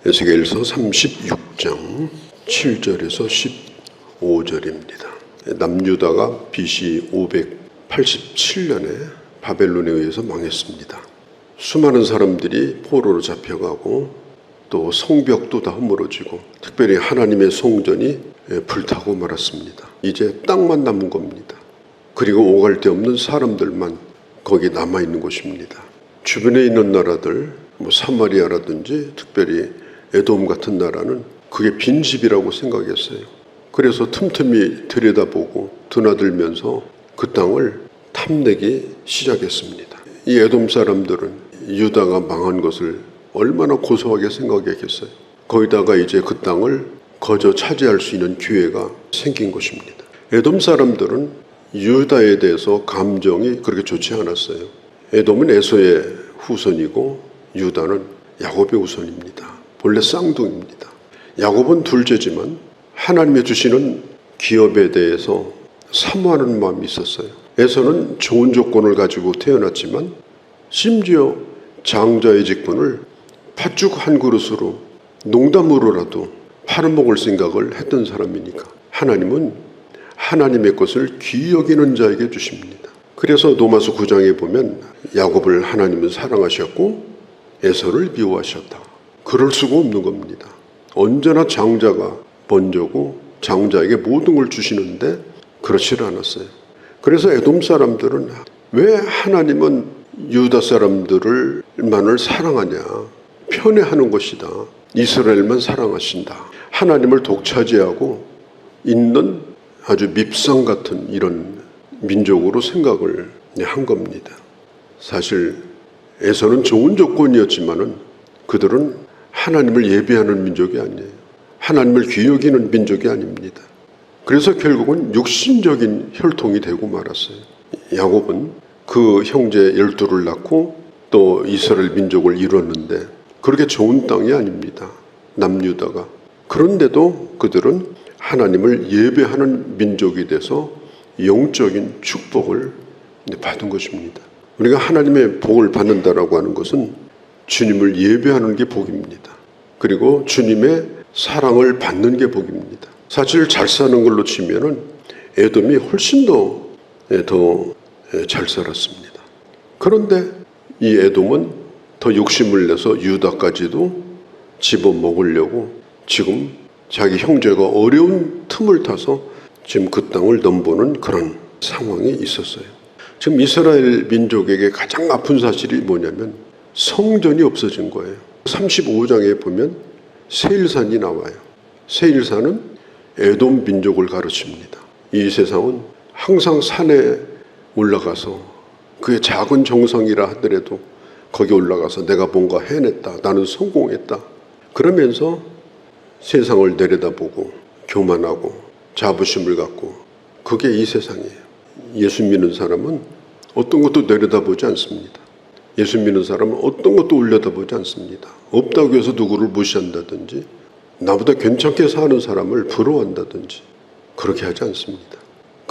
에스겔서 36장 7절에서 15절입니다. 남유다가 BC 587년에 바벨론에 의해서 망했습니다. 수많은 사람들이 포로로 잡혀가고 또 성벽도 다 허물어지고 특별히 하나님의 성전이 불타고 말았습니다. 이제 땅만 남은 겁니다. 그리고 오갈 데 없는 사람들만 거기 남아있는 곳입니다. 주변에 있는 나라들, 사마리아라든지 특별히 에돔 같은 나라는 그게 빈집이라고 생각했어요. 그래서 틈틈이 들여다보고 드나들면서 그 땅을 탐내기 시작했습니다. 이 에돔 사람들은 유다가 망한 것을 얼마나 고소하게 생각했겠어요. 거기다가 이제 그 땅을 거저 차지할 수 있는 기회가 생긴 것입니다. 에돔 사람들은 유다에 대해서 감정이 그렇게 좋지 않았어요. 에돔은 에서의 후손이고 유다는 야곱의 후손입니다. 본래 쌍둥이입니다. 야곱은 둘째지만 하나님의 주시는 기업에 대해서 사모하는 마음이 있었어요. 에서는 좋은 조건을 가지고 태어났지만 심지어 장자의 직분을 팥죽 한 그릇으로 농담으로라도 팔아먹을 생각을 했던 사람이니까 하나님은 하나님의 것을 귀히 여기는 자에게 주십니다. 그래서 로마서 9장에 보면 야곱을 하나님은 사랑하셨고 에서를 미워하셨다. 그럴 수가 없는 겁니다. 언제나 장자가 먼저고 장자에게 모든 걸 주시는데 그렇지 않았어요. 그래서 에돔 사람들은 왜 하나님은 유다 사람들만을 사랑하냐, 편애하는 것이다. 이스라엘만 사랑하신다. 하나님을 독차지하고 있는 아주 밉상 같은 이런 민족으로 생각을 한 겁니다. 사실 에서는 좋은 조건이었지만은 그들은 하나님을 예배하는 민족이 아니에요. 하나님을 귀히 여기는 민족이 아닙니다. 그래서 결국은 육신적인 혈통이 되고 말았어요. 야곱은 그 형제 12를 낳고 또 이스라엘 민족을 이뤘는데 그렇게 좋은 땅이 아닙니다. 남유다가. 그런데도 그들은 하나님을 예배하는 민족이 돼서 영적인 축복을 받은 것입니다. 우리가 하나님의 복을 받는다라고 하는 것은 주님을 예배하는 게 복입니다. 그리고 주님의 사랑을 받는 게 복입니다. 사실 잘 사는 걸로 치면은 에돔이 훨씬 더 잘 살았습니다. 그런데 이 에돔은 더 욕심을 내서 유다까지도 집어먹으려고 지금 자기 형제가 어려운 틈을 타서 지금 그 땅을 넘보는 그런 상황이 있었어요. 지금 이스라엘 민족에게 가장 아픈 사실이 뭐냐면 성전이 없어진 거예요. 35장에 보면 세일산이 나와요. 세일산은 에돔 민족을 가르칩니다. 이 세상은 항상 산에 올라가서 그의 작은 정성이라 하더라도 거기 올라가서 내가 뭔가 해냈다. 나는 성공했다. 그러면서 세상을 내려다보고 교만하고 자부심을 갖고 그게 이 세상이에요. 예수 믿는 사람은 어떤 것도 내려다보지 않습니다. 예수 믿는 사람은 어떤 것도 올려다보지 않습니다. 없다고 해서 누구를 무시한다든지 나보다 괜찮게 사는 사람을 부러워한다든지 그렇게 하지 않습니다.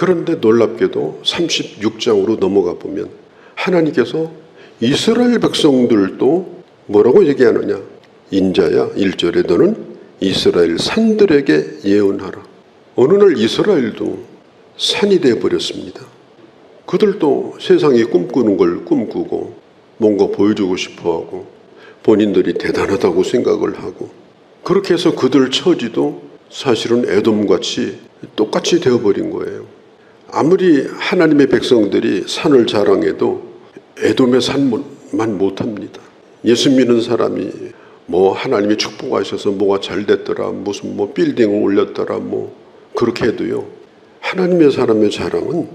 그런데 놀랍게도 36장으로 넘어가 보면 하나님께서 이스라엘 백성들도 뭐라고 얘기하느냐. 인자야 1절에 너는 이스라엘 산들에게 예언하라. 어느 날 이스라엘도 산이 되어버렸습니다. 그들도 세상이 꿈꾸는 걸 꿈꾸고 뭔가 보여주고 싶어하고 본인들이 대단하다고 생각을 하고 그렇게 해서 그들 처지도 사실은 에돔같이 똑같이 되어버린 거예요. 아무리 하나님의 백성들이 산을 자랑해도 에돔의 산만 못합니다. 예수 믿는 사람이 하나님이 축복하셔서 뭐가 잘 됐더라, 무슨 빌딩을 올렸더라, 그렇게 해도요. 하나님의 사람의 자랑은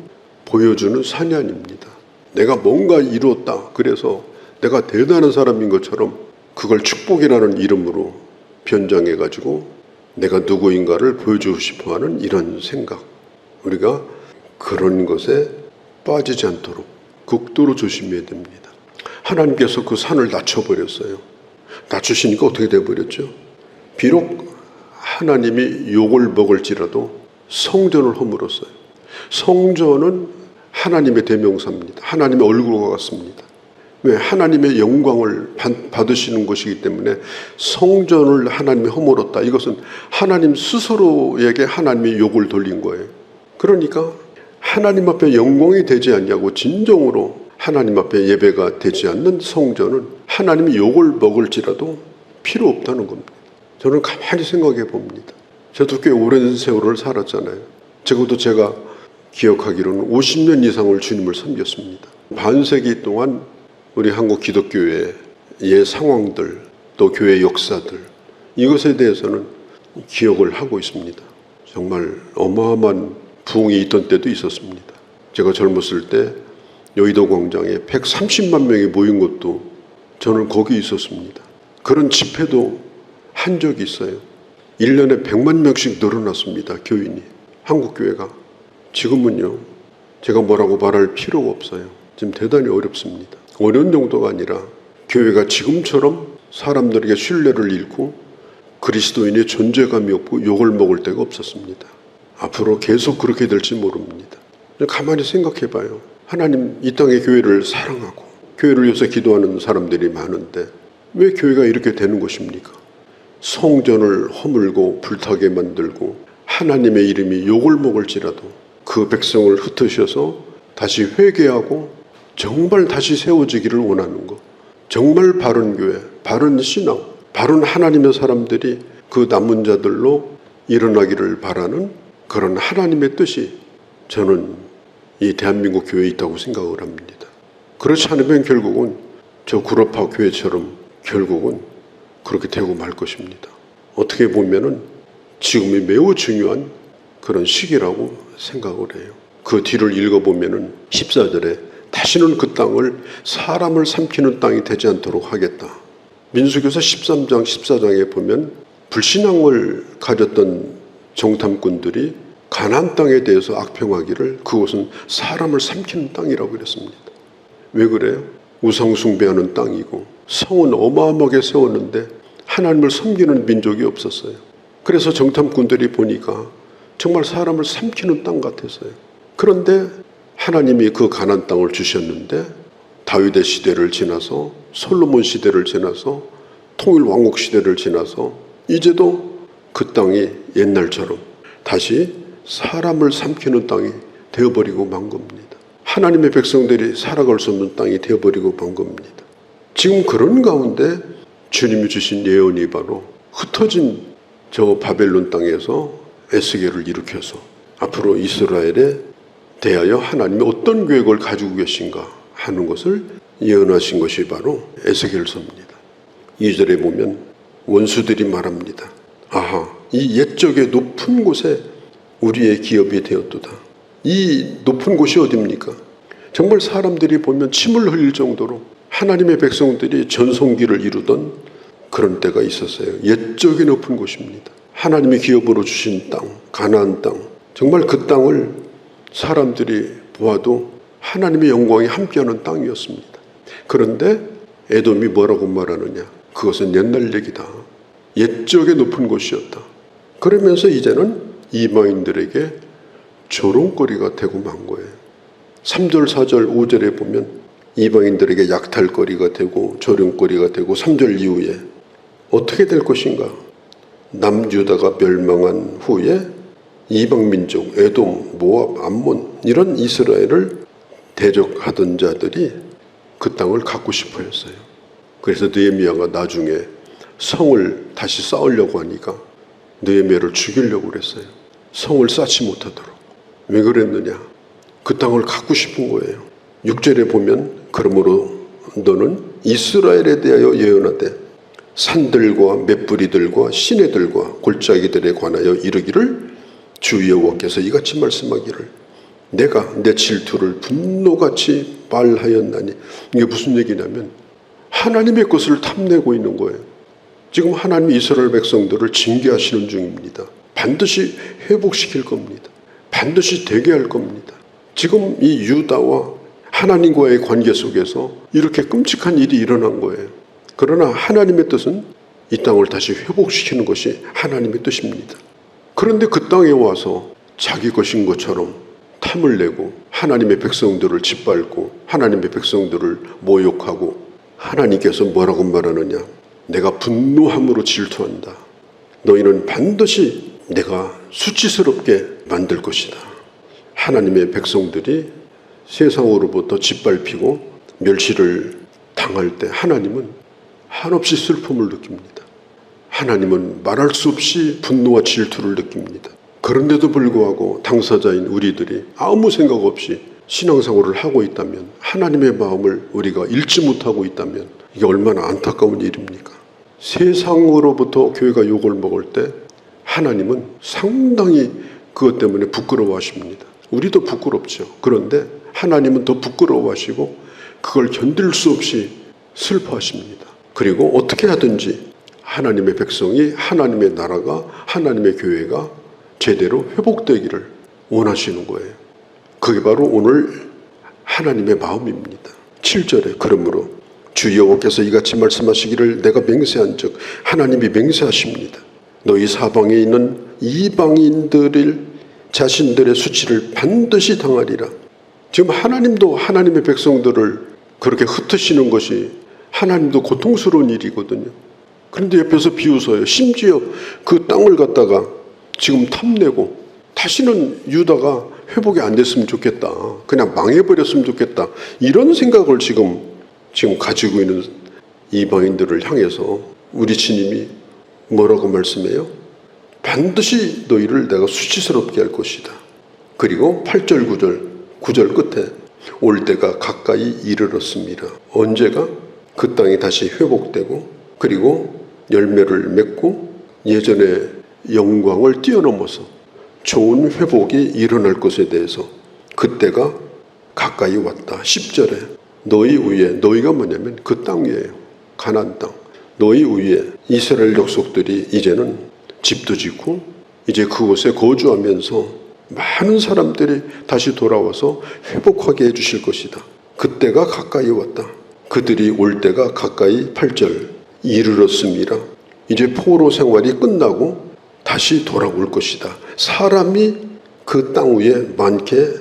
보여주는 산이 아닙니다. 내가 뭔가 이루었다. 그래서 내가 대단한 사람인 것처럼 그걸 축복이라는 이름으로 변장해가지고 내가 누구인가를 보여주고 싶어하는 이런 생각. 우리가 그런 것에 빠지지 않도록 극도로 조심해야 됩니다. 하나님께서 그 산을 낮춰버렸어요. 낮추시니까 어떻게 돼버렸죠? 비록 하나님이 욕을 먹을지라도 성전을 허물었어요. 성전은 하나님의 대명사입니다. 하나님의 얼굴과 같습니다. 왜? 하나님의 영광을 받으시는 것이기 때문에 성전을 하나님이 허물었다. 이것은 하나님 스스로에게 하나님의 욕을 돌린 거예요. 그러니까 하나님 앞에 영광이 되지 않냐고 진정으로 하나님 앞에 예배가 되지 않는 성전은 하나님이 욕을 먹을지라도 필요 없다는 겁니다. 저는 가만히 생각해 봅니다. 저도 꽤 오랜 세월을 살았잖아요. 적어도 제가 기억하기로는 50년 이상을 주님을 섬겼습니다. 반세기 동안 우리 한국 기독교회의 상황들, 또 교회 역사들, 이것에 대해서는 기억을 하고 있습니다. 정말 어마어마한 부흥이 있던 때도 있었습니다. 제가 젊었을 때 여의도 광장에 130만 명이 모인 것도 저는 거기 있었습니다. 그런 집회도 한 적이 있어요. 1년에 100만 명씩 늘어났습니다. 교인이. 한국교회가. 지금은요, 제가 뭐라고 말할 필요가 없어요. 지금 대단히 어렵습니다. 어려운 정도가 아니라 교회가 지금처럼 사람들에게 신뢰를 잃고 그리스도인의 존재감이 없고 욕을 먹을 데가 없었습니다. 앞으로 계속 그렇게 될지 모릅니다. 가만히 생각해 봐요. 하나님 이 땅의 교회를 사랑하고 교회를 위해서 기도하는 사람들이 많은데 왜 교회가 이렇게 되는 것입니까? 성전을 허물고 불타게 만들고 하나님의 이름이 욕을 먹을지라도 그 백성을 흩으셔서 다시 회개하고 정말 다시 세워지기를 원하는 것. 정말 바른 교회, 바른 신앙, 바른 하나님의 사람들이 그 남은 자들로 일어나기를 바라는 그런 하나님의 뜻이 저는 이 대한민국 교회에 있다고 생각을 합니다. 그렇지 않으면 결국은 저 구라파 교회처럼 결국은 그렇게 되고 말 것입니다. 어떻게 보면은 지금이 매우 중요한 그런 시기라고 생각을 해요. 그 뒤를 읽어보면은 14절에 다시는 그 땅을 사람을 삼키는 땅이 되지 않도록 하겠다. 민수기서 13장 14장에 보면 불신앙을 가졌던 정탐꾼들이 가나안 땅에 대해서 악평하기를 그곳은 사람을 삼키는 땅이라고 그랬습니다. 왜 그래요? 우상 숭배하는 땅이고 성은 어마어마하게 세웠는데 하나님을 섬기는 민족이 없었어요. 그래서 정탐꾼들이 보니까 정말 사람을 삼키는 땅 같았어요. 그런데 하나님이 그 가나안 땅을 주셨는데 다윗의 시대를 지나서 솔로몬 시대를 지나서 통일 왕국 시대를 지나서 이제도 그 땅이 옛날처럼 다시 사람을 삼키는 땅이 되어버리고 만 겁니다. 하나님의 백성들이 살아갈 수 없는 땅이 되어버리고 만 겁니다. 지금 그런 가운데 주님이 주신 예언이 바로 흩어진 저 바벨론 땅에서 에스겔을 일으켜서 앞으로 이스라엘에 대하여 하나님이 어떤 계획을 가지고 계신가 하는 것을 예언하신 것이 바로 에스겔서입니다. 2절에 보면 원수들이 말합니다. 아하, 이 옛적의 높은 곳에 우리의 기업이 되었도다. 이 높은 곳이 어디입니까? 정말 사람들이 보면 침을 흘릴 정도로 하나님의 백성들이 전성기를 이루던 그런 때가 있었어요. 옛적의 높은 곳입니다. 하나님이 기업으로 주신 땅, 가나안 땅, 정말 그 땅을 사람들이 보아도 하나님의 영광이 함께하는 땅이었습니다. 그런데 에돔이 뭐라고 말하느냐? 그것은 옛날 얘기다. 옛적의 높은 곳이었다. 그러면서 이제는 이방인들에게 조롱거리가 되고 만 거예요. 3절, 4절, 5절에 보면 이방인들에게 약탈거리가 되고 조롱거리가 되고 3절 이후에 어떻게 될 것인가? 남유다가 멸망한 후에 이방민족, 에돔, 모압, 암몬 이런 이스라엘을 대적하던 자들이 그 땅을 갖고 싶어 했어요. 그래서 느헤미야가 나중에 성을 다시 쌓으려고 하니까 느헤미야를 죽이려고 그랬어요. 성을 쌓지 못하도록. 왜 그랬느냐? 그 땅을 갖고 싶은 거예요. 6절에 보면 그러므로 너는 이스라엘에 대하여 예언하되 산들과 맷뿌리들과 시내들과 골짜기들에 관하여 이르기를 주 여호와께서 이같이 말씀하기를 내가 내 질투를 분노같이 발하였나니. 이게 무슨 얘기냐면 하나님의 것을 탐내고 있는 거예요. 지금 하나님이 이스라엘 백성들을 징계하시는 중입니다. 반드시 회복시킬 겁니다. 반드시 되게 할 겁니다. 지금 이 유다와 하나님과의 관계 속에서 이렇게 끔찍한 일이 일어난 거예요. 그러나 하나님의 뜻은 이 땅을 다시 회복시키는 것이 하나님의 뜻입니다. 그런데 그 땅에 와서 자기 것인 것처럼 탐을 내고 하나님의 백성들을 짓밟고 하나님의 백성들을 모욕하고 하나님께서 뭐라고 말하느냐? 내가 분노함으로 질투한다. 너희는 반드시 내가 수치스럽게 만들 것이다. 하나님의 백성들이 세상으로부터 짓밟히고 멸시를 당할 때 하나님은 한없이 슬픔을 느낍니다. 하나님은 말할 수 없이 분노와 질투를 느낍니다. 그런데도 불구하고 당사자인 우리들이 아무 생각 없이 신앙생활을 하고 있다면, 하나님의 마음을 우리가 읽지 못하고 있다면 이게 얼마나 안타까운 일입니까? 세상으로부터 교회가 욕을 먹을 때 하나님은 상당히 그것 때문에 부끄러워하십니다. 우리도 부끄럽죠. 그런데 하나님은 더 부끄러워하시고 그걸 견딜 수 없이 슬퍼하십니다. 그리고 어떻게 하든지 하나님의 백성이, 하나님의 나라가, 하나님의 교회가 제대로 회복되기를 원하시는 거예요. 그게 바로 오늘 하나님의 마음입니다. 7절에 그러므로 주 여호와께서 이같이 말씀하시기를 내가 맹세한즉, 하나님이 맹세하십니다. 너희 사방에 있는 이방인들을 자신들의 수치를 반드시 당하리라. 지금 하나님도 하나님의 백성들을 그렇게 흩으시는 것이 하나님도 고통스러운 일이거든요. 그런데 옆에서 비웃어요. 심지어 그 땅을 갖다가 지금 탐내고 다시는 유다가 회복이 안 됐으면 좋겠다. 그냥 망해버렸으면 좋겠다. 이런 생각을 지금 가지고 있는 이방인들을 향해서 우리 주님이 뭐라고 말씀해요? 반드시 너희를 내가 수치스럽게 할 것이다. 그리고 8절 9절 끝에 올 때가 가까이 이르렀습니다. 언제가? 그 땅이 다시 회복되고 그리고 열매를 맺고 예전의 영광을 뛰어넘어서 좋은 회복이 일어날 것에 대해서 그때가 가까이 왔다. 10절에 너희 위에, 너희가 뭐냐면 그 땅이에요. 가나안 땅. 너희 위에 이스라엘 족속들이 이제는 집도 짓고 이제 그곳에 거주하면서 많은 사람들이 다시 돌아와서 회복하게 해주실 것이다. 그때가 가까이 왔다. 그들이 올 때가 가까이 8절 이르렀습니다. 이제 포로 생활이 끝나고 다시 돌아올 것이다. 사람이 그 땅 위에 많게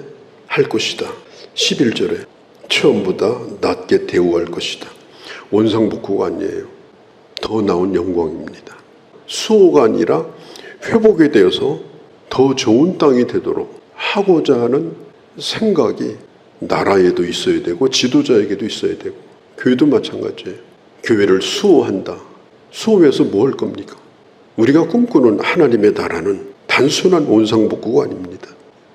할 것이다. 11절에 처음보다 낮게 대우할 것이다. 원상복구가 아니에요. 더 나은 영광입니다. 수호가 아니라 회복에 대해서 더 좋은 땅이 되도록 하고자 하는 생각이 나라에도 있어야 되고 지도자에게도 있어야 되고 교회도 마찬가지예요. 교회를 수호한다. 수호해서 뭐 할 겁니까? 우리가 꿈꾸는 하나님의 나라는 단순한 원상복구가 아닙니다.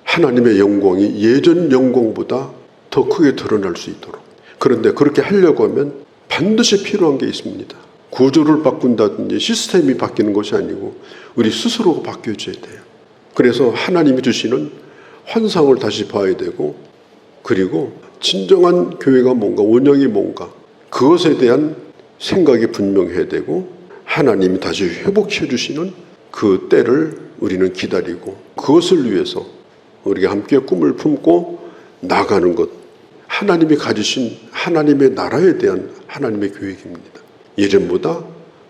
하나님의 영광이 예전 영광보다 더 크게 드러날 수 있도록. 그런데 그렇게 하려고 하면 반드시 필요한 게 있습니다. 구조를 바꾼다든지 시스템이 바뀌는 것이 아니고 우리 스스로가 바뀌어져야 돼요. 그래서 하나님이 주시는 환상을 다시 봐야 되고 그리고 진정한 교회가 뭔가, 원형이 뭔가 그것에 대한 생각이 분명해야 되고 하나님이 다시 회복해 주시는 그 때를 우리는 기다리고 그것을 위해서 우리가 함께 꿈을 품고 나가는 것, 하나님이 가지신 하나님의 나라에 대한 하나님의 계획입니다. 예전보다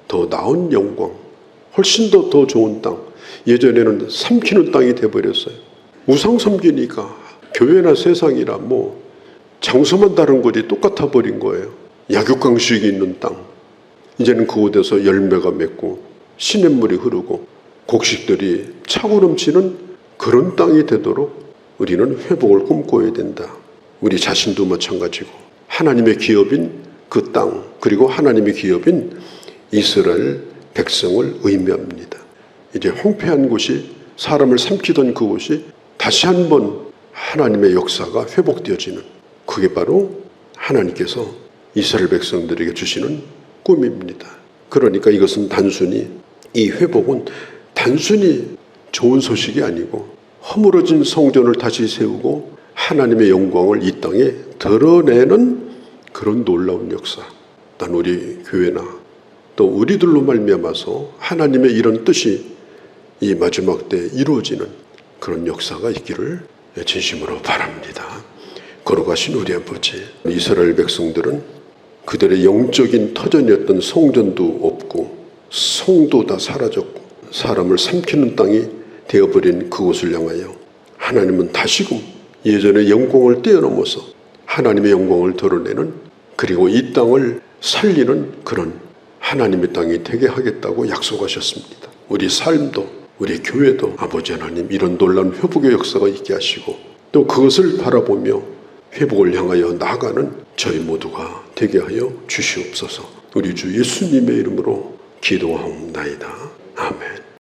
더 나은 영광, 훨씬 더 좋은 땅. 예전에는 삼키는 땅이 돼버렸어요. 우상 섬기니까 교회나 세상이나 뭐 장소만 다른 거지 똑같아 버린 거예요. 약육강식이 있는 땅. 이제는 그곳에서 열매가 맺고 시냇물이 흐르고 곡식들이 차고 넘치는 그런 땅이 되도록 우리는 회복을 꿈꿔야 된다. 우리 자신도 마찬가지고 하나님의 기업인 그 땅, 그리고 하나님의 기업인 이스라엘 백성을 의미합니다. 이제 황폐한 곳이, 사람을 삼키던 그곳이 다시 한번 하나님의 역사가 회복되어지는, 그게 바로 하나님께서 이스라엘 백성들에게 주시는 꿈입니다. 그러니까 이것은 단순히, 이 회복은 단순히 좋은 소식이 아니고 허물어진 성전을 다시 세우고 하나님의 영광을 이 땅에 드러내는 그런 놀라운 역사. 난 우리 교회나 또 우리들로 말미암아서 하나님의 이런 뜻이 이 마지막 때에 이루어지는 그런 역사가 있기를 진심으로 바랍니다. 거룩하신 우리 아버지, 이스라엘 백성들은 그들의 영적인 터전이었던 성전도 없고 성도 다 사라졌고 사람을 삼키는 땅이 되어버린 그곳을 향하여 하나님은 다시금 예전의 영광을 뛰어넘어서 하나님의 영광을 드러내는, 그리고 이 땅을 살리는 그런 하나님의 땅이 되게 하겠다고 약속하셨습니다. 우리 삶도, 우리 교회도 아버지 하나님 이런 놀라운 회복의 역사가 있게 하시고, 또 그것을 바라보며 회복을 향하여 나아가는 저희 모두가 되게 하여 주시옵소서. 우리 주 예수님의 이름으로 기도하옵나이다.